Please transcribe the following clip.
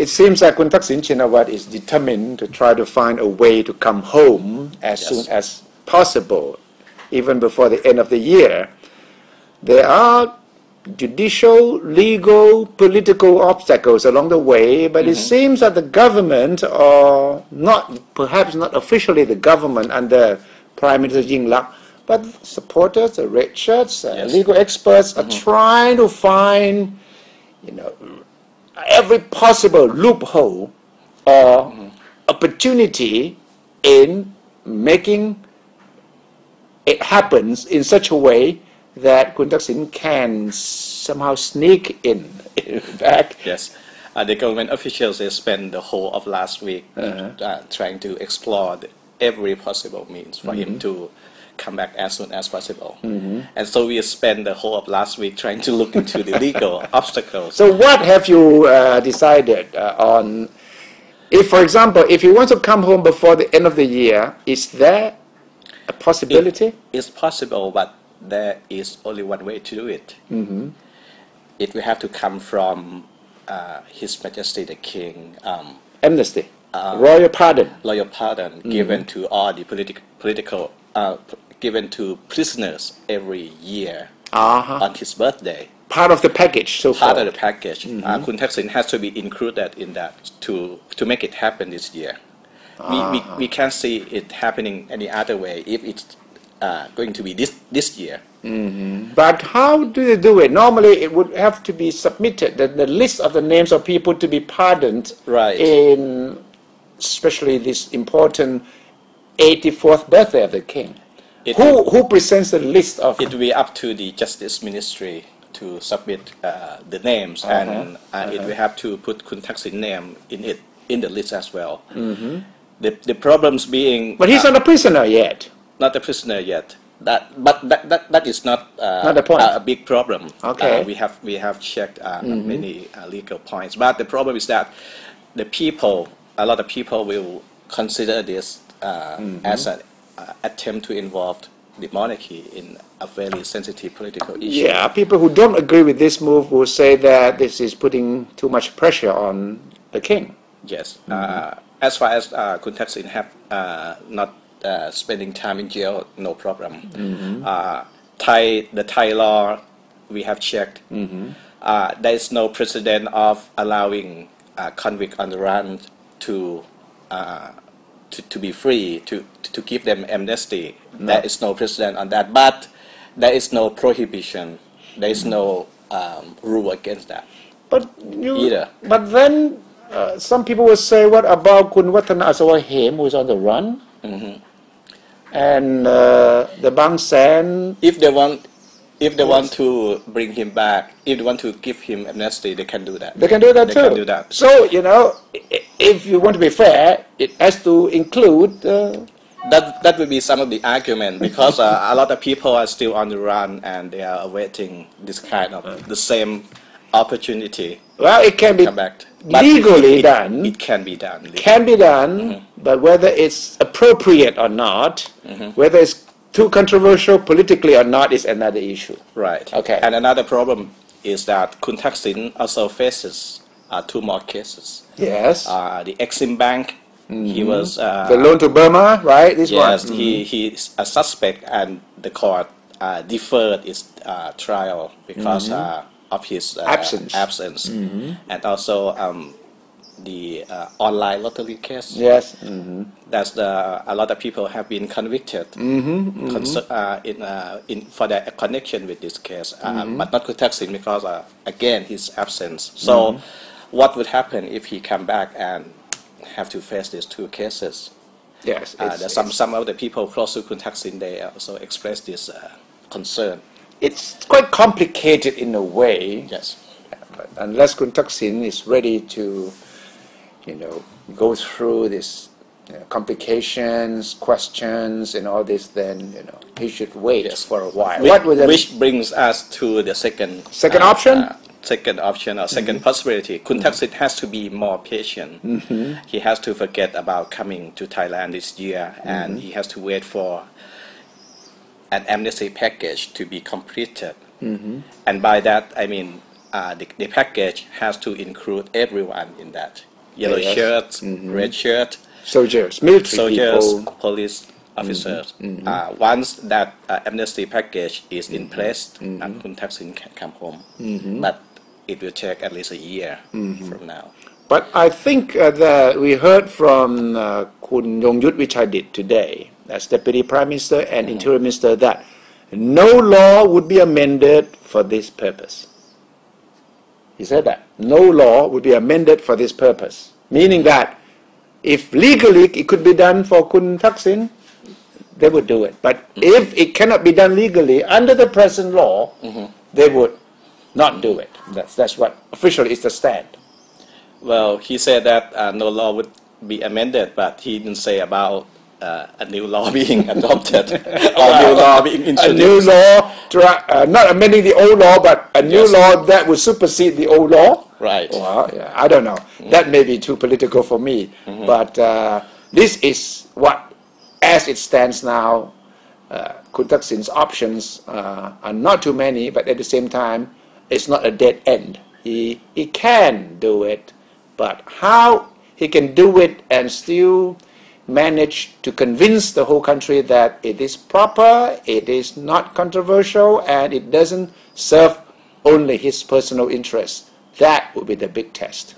it seems that Kun Thaksin Shinawatra is determined to try to find a way to come home as soon as possible, even before the end of the year. There are judicial, legal, political obstacles along the way, but it seems that the government, or perhaps not officially the government under Prime Minister Yingluck, but supporters, the red shirts, legal experts are trying to find, every possible loophole or opportunity in making it happens in such a way that Kun Thaksin can somehow sneak in back. Yes. The government officials they spent the whole of last week trying to explore every possible means for him to come back as soon as possible. And so we spent the whole of last week trying to look into the legal obstacles. So what have you decided on? If, for example, if you want to come home before the end of the year, is there a possibility? It's possible, but there is only one way to do it. It will have to come from His Majesty the King. Amnesty, royal pardon. Royal pardon given to all the political, given to prisoners every year on his birthday. Part of the package, so part of the package. Kun Thaksin has to be included in that to make it happen this year. We can't see it happening any other way if it's going to be this year. But how do they do it? Normally, it would have to be submitted, the list of the names of people to be pardoned in especially this important 84th birthday of the king. Who presents the list of? It will be up to the Justice Ministry to submit the names, and it will have to put Kun Thaksin name in the list as well. The problems being, but he's not a prisoner yet. Not a prisoner yet. That is not the point. A big problem. Okay. We have checked many legal points, but the problem is that a lot of people will consider this as an attempt to involve the monarchy in a very sensitive political issue. Yeah, people who don't agree with this move will say that this is putting too much pressure on the king. Yes. As far as Kun Thaksin have not spending time in jail, no problem. The Thai law, we have checked. There is no precedent of allowing convict on the run to be free, to give them amnesty. There is no precedent on that, but there is no prohibition. There is no rule against that. But either. But then some people will say, what about Kun Watana Asawahem, who is on the run? And the Bang San. If they want to bring him back, if they want to give him amnesty, they can do that. They can do that too. Can do that. So if you want to be fair, it has to include. That would be some of the argument, because a lot of people are still on the run and they are awaiting this kind of the same opportunity. Well, it can be legally done. It can be done. Legally. Can be done, but whether it's appropriate or not, whether it's too controversial politically or not, is another issue. Right. Okay. And another problem is that Kun Thaksin also faces 2 more cases. Yes. The Exim Bank. He was the loan to Burma, right? This one. Yes. He's a suspect, and the court deferred his trial because of his absence. And also the online lottery case. Yes. That's a lot of people have been convicted for their connection with this case, but not Kun Thaksin because again his absence. So what would happen if he come back and have to face these 2 cases? Yes. Some of the people close to Kun Thaksin, they also expressed this concern. It's quite complicated in a way. Yes. But unless Kun Thaksin is ready to, go through this complications, questions, and all this, then he should wait for a while. Which brings us to the second option. Second option or second possibility. Kun Thaksin has to be more patient. He has to forget about coming to Thailand this year, and he has to wait for an amnesty package to be completed. And by that, I mean the package has to include everyone in that. yellow Yes. shirts, red shirt, Soldiers, military soldiers, people. police officers. Once that amnesty package is in place, Kun Thaksin can come home. But it will take at least a year from now. But I think that we heard from Kun Yongyut Wichadit today, as Deputy Prime Minister and Interior Minister, that no law would be amended for this purpose. He said that no law would be amended for this purpose, meaning that if legally it could be done for Kun Thaksin, they would do it. But if it cannot be done legally under the present law, they would not do it. That's what officially is the stand. Well, he said that no law would be amended, but he didn't say about a new law being adopted or new law being introduced. A new law, not amending the old law, but a new law that would supersede the old law. Right. Well, yeah, I don't know. That may be too political for me. But this is what, as it stands now, Kun Thaksin's options are not too many, but at the same time, it's not a dead end. He can do it, but how he can do it and still manage to convince the whole country that it is proper, it is not controversial, and it doesn't serve only his personal interests, that would be the big test.